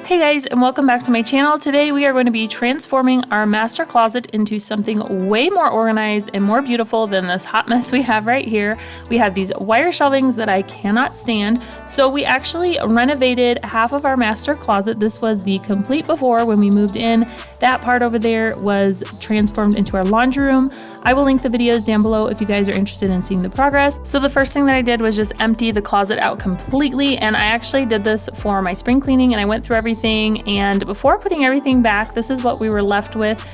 Hey guys, and welcome back to my channel. Today we are going to be transforming our master closet into something way more organized and more beautiful than this hot mess we have right here. We have these wire shelvings that I cannot stand. So we actually renovated half of our master closet. This was the complete before when we moved in. That part over there was transformed into our laundry room. I will link the videos down below if you guys are interested in seeing the progress. So the first thing that I did was just empty the closet out completely, and I actually did this for my spring cleaning, and I went through everything, and before putting everything back, this is what we were left with.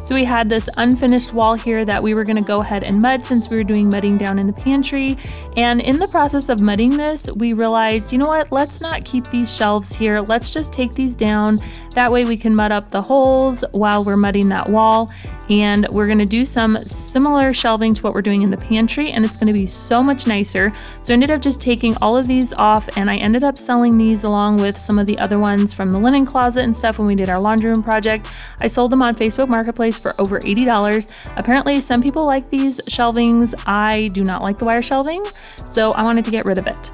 So we had this unfinished wall here that we were going to go ahead and mud since we were doing mudding down in the pantry. And in the process of mudding this, we realized, you know what, let's not keep these shelves here. Let's just take these down. That way we can mud up the holes while we're mudding that wall. And we're going to do some similar shelving to what we're doing in the pantry, and it's going to be so much nicer. So I ended up just taking all of these off, and I ended up selling these along with some of the other ones from the linen closet and stuff when we did our laundry room project. I sold them on Facebook Marketplace for over $80. Apparently some people like these shelvings. I do not like the wire shelving, so I wanted to get rid of it.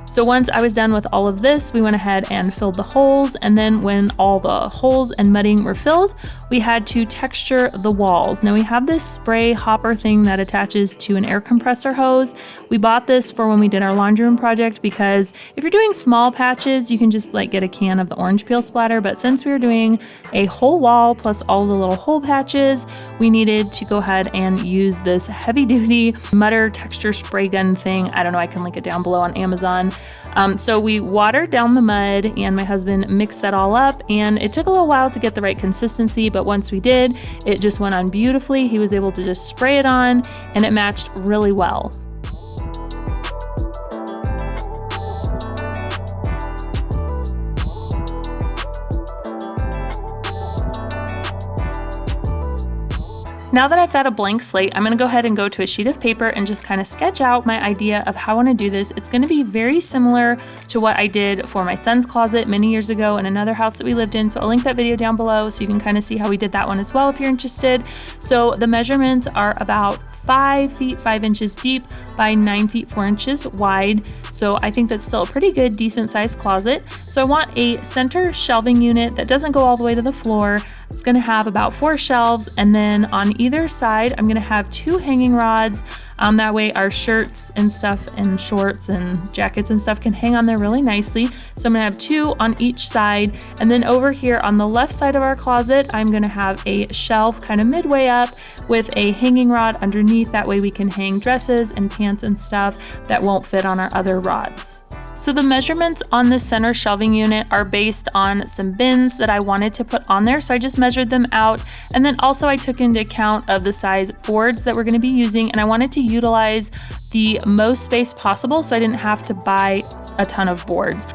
So once I was done with all of this, we went ahead and filled the holes, and then when all the holes and mudding were filled, we had to texture the walls. Now we have this spray hopper thing that attaches to an air compressor hose. We bought this for when we did our laundry room project because if you're doing small patches, you can just like get a can of the orange peel splatter, but since we were doing a whole wall plus all the little hole patches, we needed to go ahead and use this heavy duty mutter texture spray gun thing. I don't know, I can link it down below on Amazon. So we watered down the mud, and my husband mixed that all up, and it took a little while to get the right consistency, but once we did, it just went on beautifully. He was able to just spray it on, and it matched really well. Now that I've got a blank slate, I'm going to go ahead and go to a sheet of paper and just kind of sketch out my idea of how I want to do this. It's going to be very similar to what I did for my son's closet many years ago in another house that we lived in. So I'll link that video down below so you can kind of see how we did that one as well if you're interested. So the measurements are about 5 feet 5 inches deep by 9 feet 4 inches wide. So I think that's still a pretty good, decent sized closet. So I want a center shelving unit that doesn't go all the way to the floor. It's going to have about 4 shelves, and then on either side I'm going to have 2 hanging rods. That way our shirts and stuff and shorts and jackets and stuff can hang on there really nicely. So I'm going to have 2 on each side, and then over here on the left side of our closet I'm going to have a shelf kind of midway up with a hanging rod underneath. That way we can hang dresses and pants and stuff that won't fit on our other rods. So the measurements on the center shelving unit are based on some bins that I wanted to put on there. So I just measured them out, and then also I took into account of the size boards that we're going to be using, and I wanted to utilize the most space possible so I didn't have to buy a ton of boards.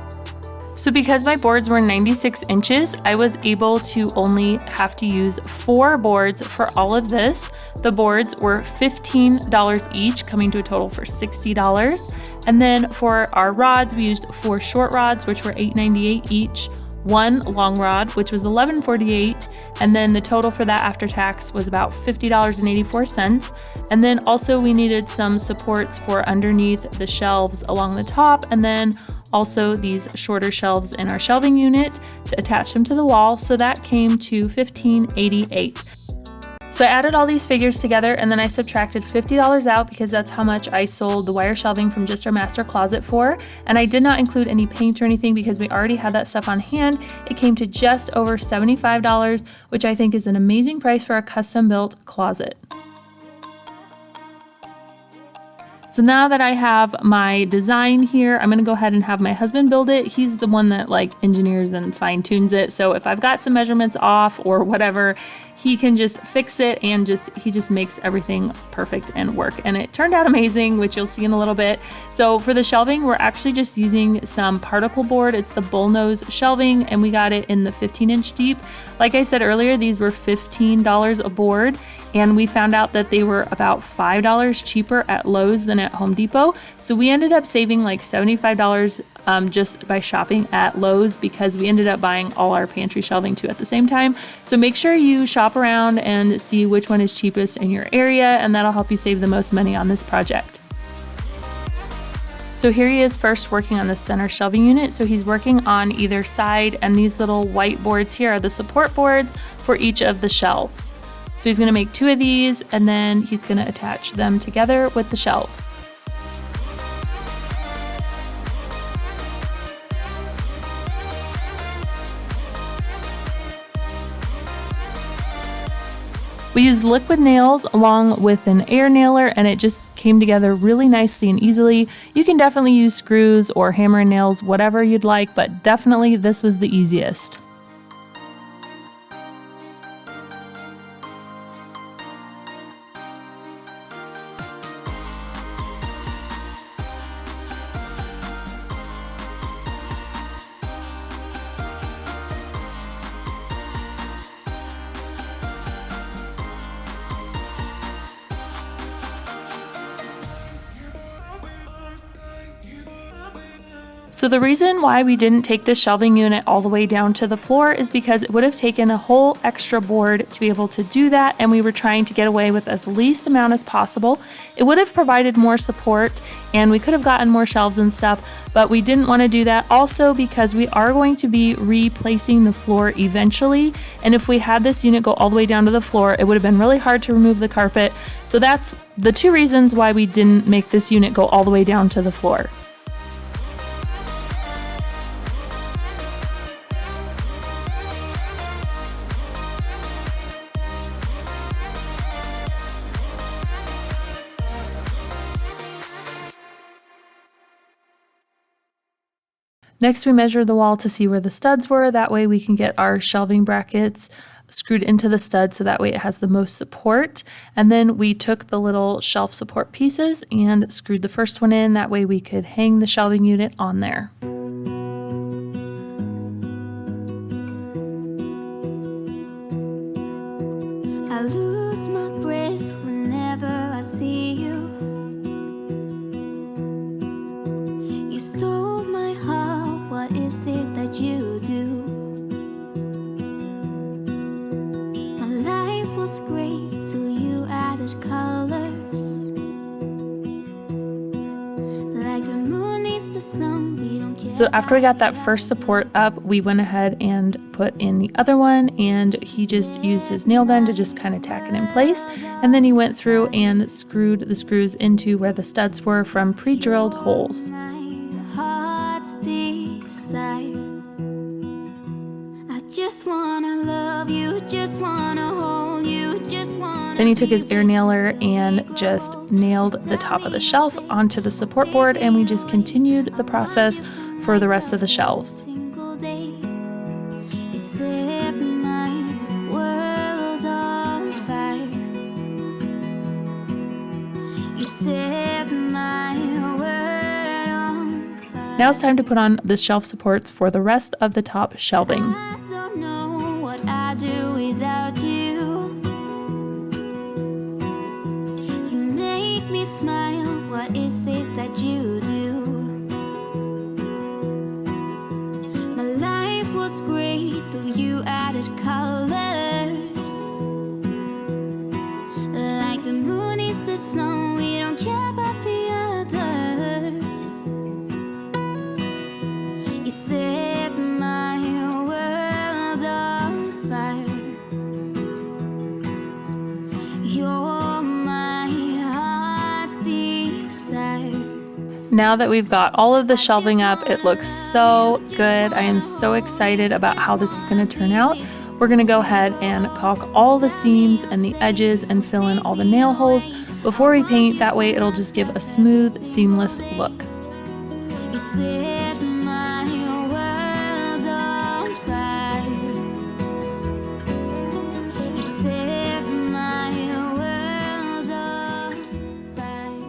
So because my boards were 96 inches, I was able to only have to use 4 boards for all of this. The boards were $15 each, coming to a total for $60. And then for our rods, we used 4 short rods, which were $8.98 each, 1 long rod, which was $11.48, and then the total for that after tax was about $50.84. And then also we needed some supports for underneath the shelves along the top, and then also these shorter shelves in our shelving unit to attach them to the wall. So that came to $15.88. So I added all these figures together, and then I subtracted $50 out because that's how much I sold the wire shelving from just our master closet for. And I did not include any paint or anything because we already had that stuff on hand. It came to just over $75, which I think is an amazing price for a custom built closet. So now that I have my design here, I'm gonna go ahead and have my husband build it. He's the one that like engineers and fine tunes it. So if I've got some measurements off or whatever, he can just fix it, and he just makes everything perfect and work. And it turned out amazing, which you'll see in a little bit. So for the shelving, we're actually just using some particle board. It's the bullnose shelving, and we got it in the 15-inch deep. Like I said earlier, these were $15 a board, and we found out that they were about $5 cheaper at Lowe's than at Home Depot. So we ended up saving like $75 just by shopping at Lowe's, because we ended up buying all our pantry shelving too at the same time. So make sure you shop around and see which one is cheapest in your area, and that'll help you save the most money on this project. So here he is first working on the center shelving unit. So he's working on either side, and these little white boards here are the support boards for each of the shelves. So he's gonna make 2 of these, and then he's gonna attach them together with the shelves. We used liquid nails along with an air nailer, and it just came together really nicely and easily. You can definitely use screws or hammer and nails, whatever you'd like, but definitely this was the easiest. So the reason why we didn't take this shelving unit all the way down to the floor is because it would have taken a whole extra board to be able to do that, and we were trying to get away with as least amount as possible. It would have provided more support and we could have gotten more shelves and stuff, but we didn't want to do that, also because we are going to be replacing the floor eventually, and if we had this unit go all the way down to the floor, it would have been really hard to remove the carpet. So that's the 2 reasons why we didn't make this unit go all the way down to the floor. Next, we measured the wall to see where the studs were. That way we can get our shelving brackets screwed into the stud, so that way it has the most support. And then we took the little shelf support pieces and screwed the first one in. That way we could hang the shelving unit on there. I lose my breath whenever I see you. You stole my heart, what is it that you do? My life was great till you added colors. Like the moon needs the sun, we don't care. So after we got that first support up, we went ahead and put in the other one, and he just used his nail gun to just kind of tack it in place. And then he went through and screwed the screws into where the studs were from pre-drilled holes. My heart's desire. I just wanna love you, just wanna hold you, just wanna. Then he took his air nailer and just nailed the top of the shelf onto the support board, and we just continued the process for the rest of the shelves. Single day, you set my world on fire. You set my world on fire. Now it's time to put on the shelf supports for the rest of the top shelving. I don't know what I'd do without you. You make me smile, what is it that you do? My life was great till you added colors. Like the moon is the snow, we don't care about the others. You set my world on fire. You're my heart's desire. Now that we've got all of the shelving up, it looks so good. I am so excited about how this is going to turn out. We're going to go ahead and caulk all the seams and the edges and fill in all the nail holes before we paint. That way it'll just give a smooth, seamless look. You set my world on fire. You set my world on fire.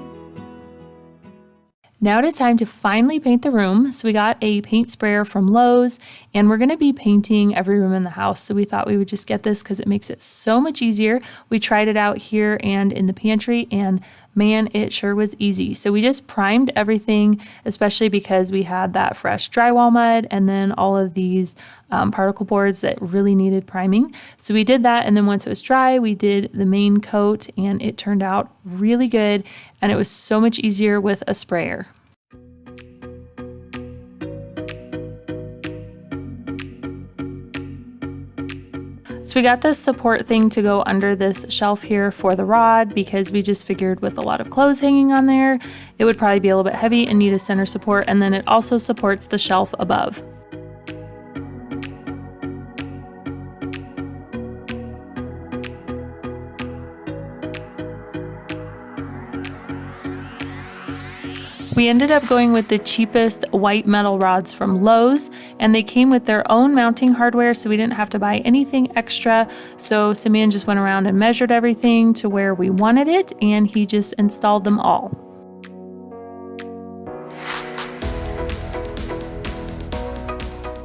Now it is time to finally paint the room. So we got a paint sprayer from Lowe's, and we're going to be painting every room in the house. So we thought we would just get this because it makes it so much easier. We tried it out here and in the pantry, and man, it sure was easy. So we just primed everything, especially because we had that fresh drywall mud and then all of these particle boards that really needed priming. So we did that, and then once it was dry, we did the main coat, and it turned out really good, and it was so much easier with a sprayer. So we got this support thing to go under this shelf here for the rod because we just figured with a lot of clothes hanging on there, it would probably be a little bit heavy and need a center support, and then it also supports the shelf above. We ended up going with the cheapest white metal rods from Lowe's, and they came with their own mounting hardware, so we didn't have to buy anything extra. So Simeon just went around and measured everything to where we wanted it, and he just installed them all.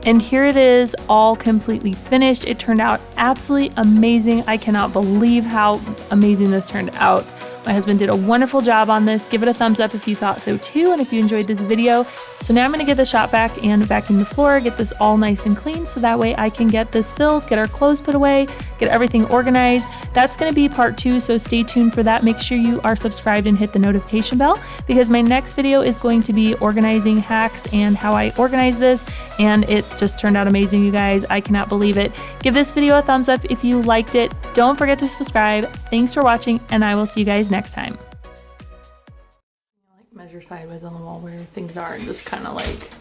And here it is, all completely finished. It turned out absolutely amazing. I cannot believe how amazing this turned out. My husband did a wonderful job on this. Give it a thumbs up if you thought so too, and if you enjoyed this video. So now I'm gonna get the shop vac and vacuum the floor, get this all nice and clean so that way I can get this filled, get our clothes put away, get everything organized. That's gonna be part 2, so stay tuned for that. Make sure you are subscribed and hit the notification bell because my next video is going to be organizing hacks and how I organize this, and it just turned out amazing, you guys. I cannot believe it. Give this video a thumbs up if you liked it. Don't forget to subscribe. Thanks for watching, and I will see you guys next time. Measure sideways on the wall where things are and just kind of like